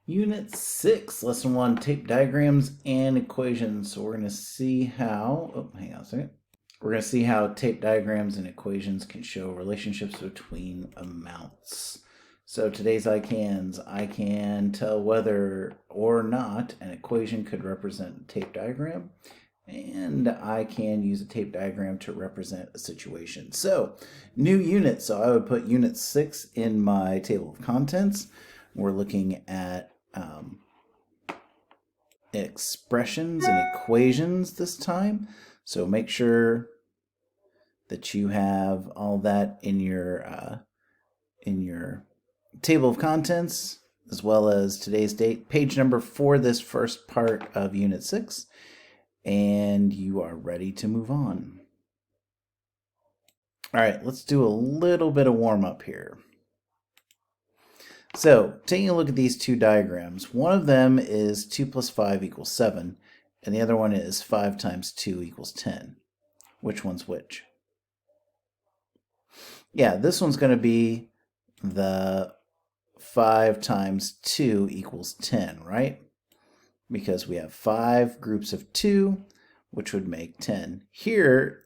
Unit 6, Lesson 1, Tape Diagrams and Equations. So we're going to see how, hang on a second. We're going to see how tape diagrams and equations can show relationships between amounts. So today's I can tell whether or not an equation could represent a tape diagram, and I can use a tape diagram to represent a situation. So new unit, so I would put unit 6 in my table of contents. We're looking at expressions and equations this time. So make sure that you have all that in your table of contents, as well as today's date, page number for this first part of Unit 6, and you are ready to move on. All right, let's do a little bit of warm-up here. So, taking a look at these two diagrams, one of them is 2 plus 5 equals 7, and the other one is 5 times 2 equals 10. Which one's which? Yeah, this one's going to be the 5 times 2 equals 10, right? Because we have 5 groups of 2, which would make 10. Here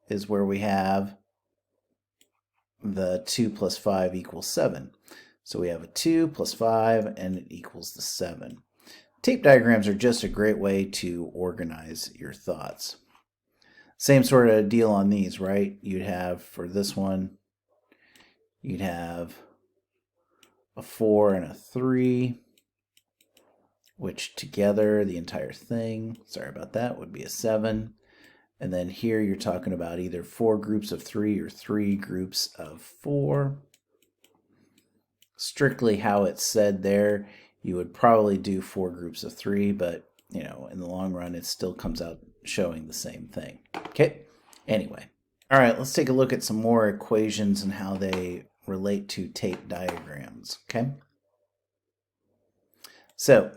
is where we have the 2 plus 5 equals 7. So we have a 2 plus 5, and it equals the 7. Tape diagrams are just a great way to organize your thoughts. Same sort of deal on these, right? You'd have, for this one, you'd have a 4 and a 3, which together, the entire thing, sorry about that, would be a 7. And then here you're talking about either 4 groups of 3 or 3 groups of 4. Strictly how it's said there, you would probably do 4 groups of 3, but you know, in the long run, it still comes out showing the same thing. Okay, anyway. All right, let's take a look at some more equations and how they relate to tape diagrams, okay? So,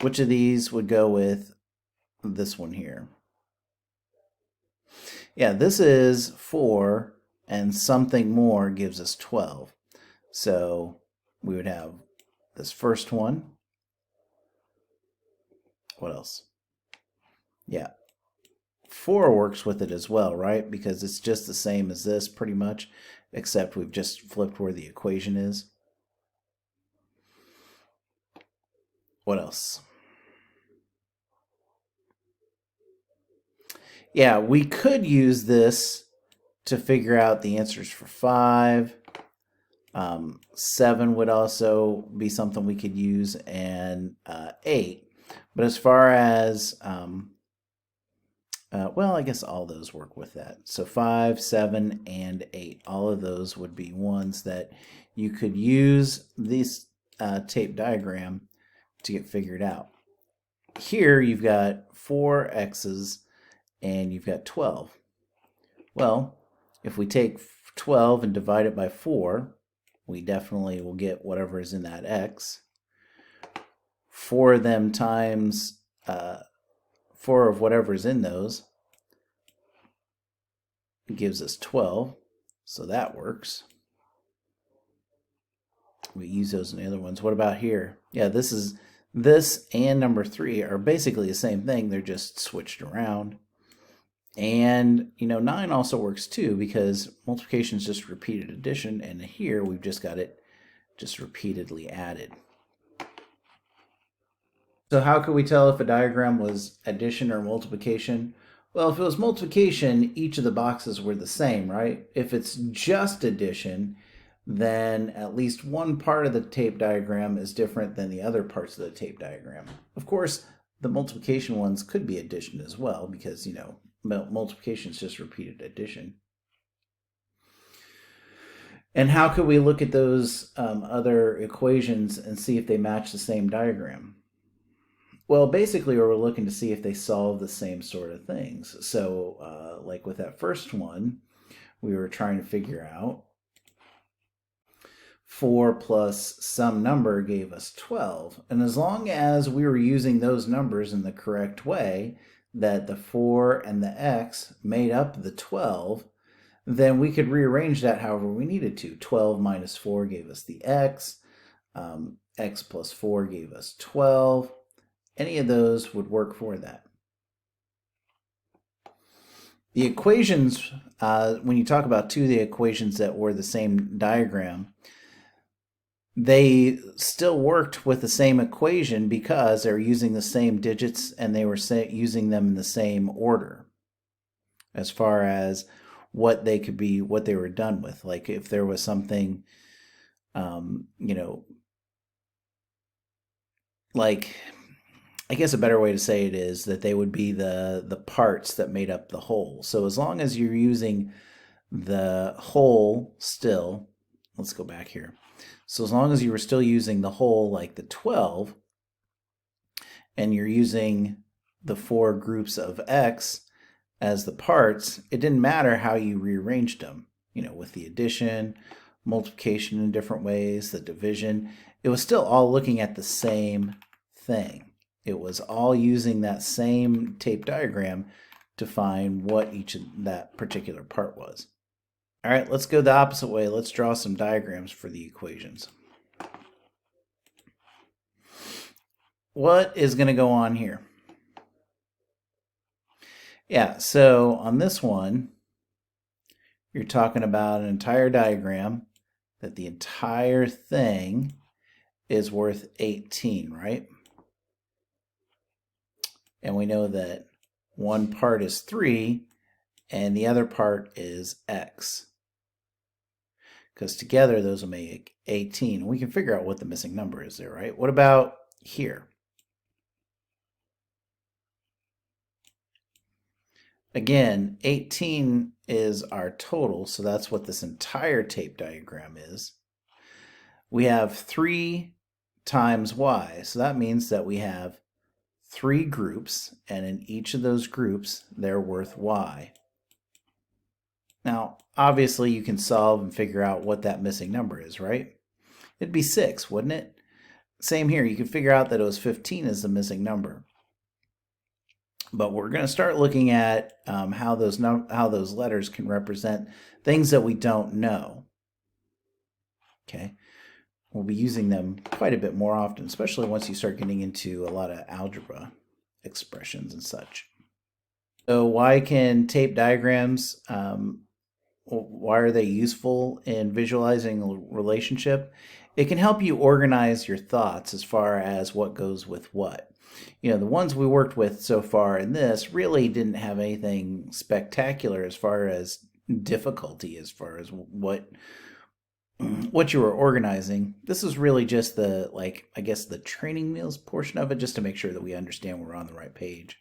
which of these would go with this one here? Yeah, this is 4 and something more gives us 12. So we would have this first one. What else? Yeah, 4 works with it as well, right? Because it's just the same as this pretty much, except we've just flipped where the equation is. What else? Yeah, we could use this to figure out the answers for 5. 7 would also be something we could use, and 8. But as far as, well, I guess all those work with that. So 5, 7, and 8. All of those would be ones that you could use this tape diagram to get figured out. Here you've got 4 x's and you've got 12. Well, if we take 12 and divide it by 4, we definitely will get whatever is in that x. 4 of them times 4 of whatever is in those gives us 12, so that works. We use those in the other ones. What about here? Yeah, this and number 3 are basically the same thing. They're just switched around. And, you know, 9 also works too, because multiplication is just repeated addition, and here we've just got it just repeatedly added. So how could we tell if a diagram was addition or multiplication? Well, if it was multiplication, each of the boxes were the same, right? If it's just addition, then at least one part of the tape diagram is different than the other parts of the tape diagram. Of course, the multiplication ones could be addition as well, because, you know, multiplication is just repeated addition. And how could we look at those other equations and see if they match the same diagram? Well, basically, we're looking to see if they solve the same sort of things. So, like with that first one, we were trying to figure out 4 plus some number gave us 12. And as long as we were using those numbers in the correct way, that the 4 and the x made up the 12, then we could rearrange that however we needed to. 12 minus 4 gave us the x. x plus 4 gave us 12. Any of those would work for that. The equations, when you talk about two of the equations that were the same diagram, they still worked with the same equation because they were using the same digits and they were using them in the same order as far as what they could be, what they were done with. Like if there was something, you know, like, I guess a better way to say it is that they would be the parts that made up the whole. So as long as you're using the whole still, let's go back here. So as long as you were still using the whole, like the 12, and you're using the 4 groups of x as the parts, it didn't matter how you rearranged them, you know, with the addition, multiplication in different ways, the division. It was still all looking at the same thing. It was all using that same tape diagram to find what each of that particular part was. All right, let's go the opposite way. Let's draw some diagrams for the equations. What is going to go on here? Yeah, so on this one, you're talking about an entire diagram that the entire thing is worth 18, right? And we know that one part is 3 and the other part is x. Because together those will make 18. We can figure out what the missing number is there, right? What about here? Again, 18 is our total, so that's what this entire tape diagram is. We have 3 times y, so that means that we have 3 groups, and in each of those groups, they're worth y. Now, obviously, you can solve and figure out what that missing number is, right? It'd be 6, wouldn't it? Same here, you can figure out that it was 15 as the missing number. But we're going to start looking at how those letters can represent things that we don't know. Okay, we'll be using them quite a bit more often, especially once you start getting into a lot of algebra expressions and such. So why can tape diagrams, why are they useful in visualizing a relationship? It can help you organize your thoughts as far as what goes with what. You know, the ones we worked with so far in this really didn't have anything spectacular as far as difficulty, as far as what you were organizing. This is really just the, like, I guess the training wheels portion of it, just to make sure that we understand we're on the right page.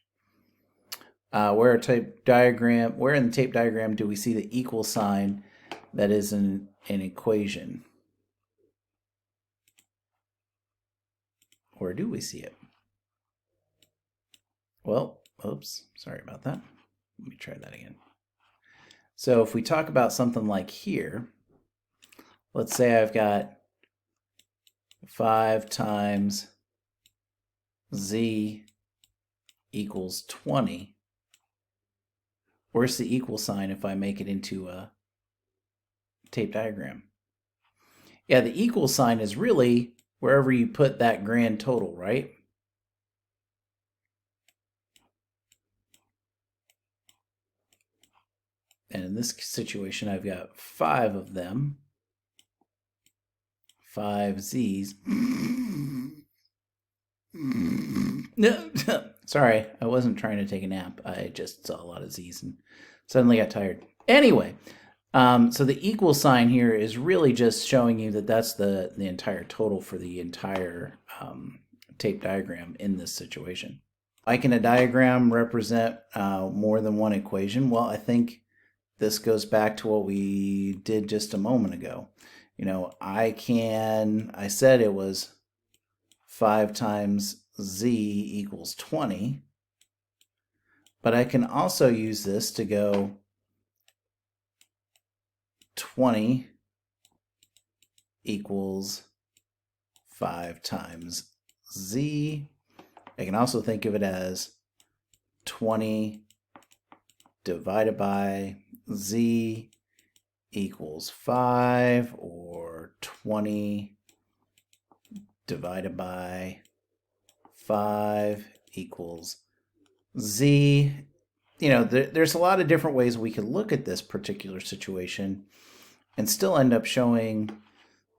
Where in the tape diagram do we see the equal sign that is an equation? Or do we see it? Well, oops, sorry about that. Let me try that again. So if we talk about something like here, let's say I've got 5 times z equals 20. Where's the equal sign if I make it into a tape diagram? Yeah, the equal sign is really wherever you put that grand total, right? And in this situation, I've got 5 of them. 5 z's. No, sorry, I wasn't trying to take a nap. I just saw a lot of z's and suddenly got tired. Anyway, so the equal sign here is really just showing you that that's the entire total for the entire tape diagram in this situation. Why can a diagram represent more than one equation? Well, I think this goes back to what we did just a moment ago. You know, I said it was 5 times z equals 20, but I can also use this to go 20 equals 5 times z. I can also think of it as 20 divided by z equals 5, or 20 divided by 5 equals z. You know, there's a lot of different ways we could look at this particular situation and still end up showing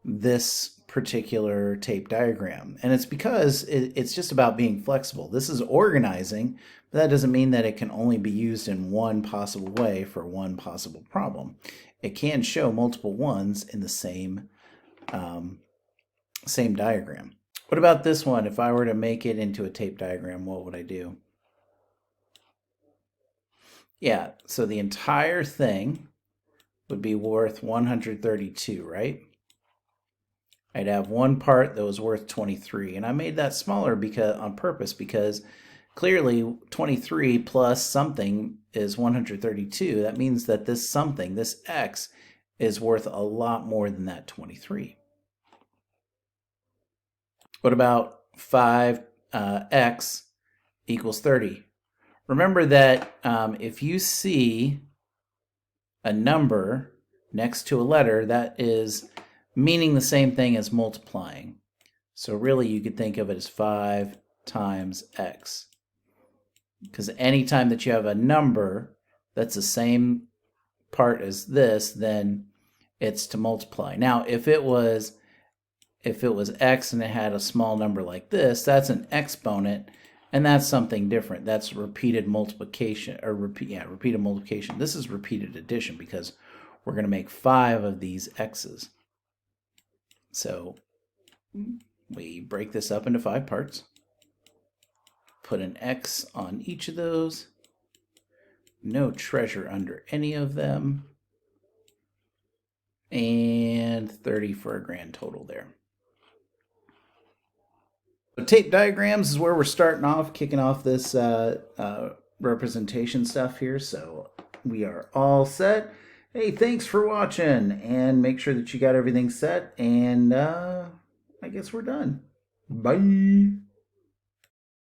this particular tape diagram. And it's because it's just about being flexible. This is organizing, but that doesn't mean that it can only be used in one possible way for one possible problem. It can show multiple ones in the same diagram. What about this one? If I were to make it into a tape diagram, what would I do? Yeah, so the entire thing would be worth 132, right? I'd have one part that was worth 23, and I made that smaller on purpose because clearly 23 plus something is 132. That means that this something, this x, is worth a lot more than that 23. What about 5x equals 30? Remember that if you see a number next to a letter, that is meaning the same thing as multiplying. So really you could think of it as 5 times x. Because anytime that you have a number that's the same part as this, then it's to multiply. Now, if it was x and it had a small number like this, that's an exponent, and that's something different. That's repeated multiplication, or repeated multiplication. This is repeated addition because we're going to make 5 of these x's. So we break this up into 5 parts, put an x on each of those, no treasure under any of them, and 30 for a grand total there. So tape diagrams is where we're starting off, kicking off this representation stuff here. So we are all set. Hey, thanks for watching, and make sure that you got everything set, and I guess we're done. Bye.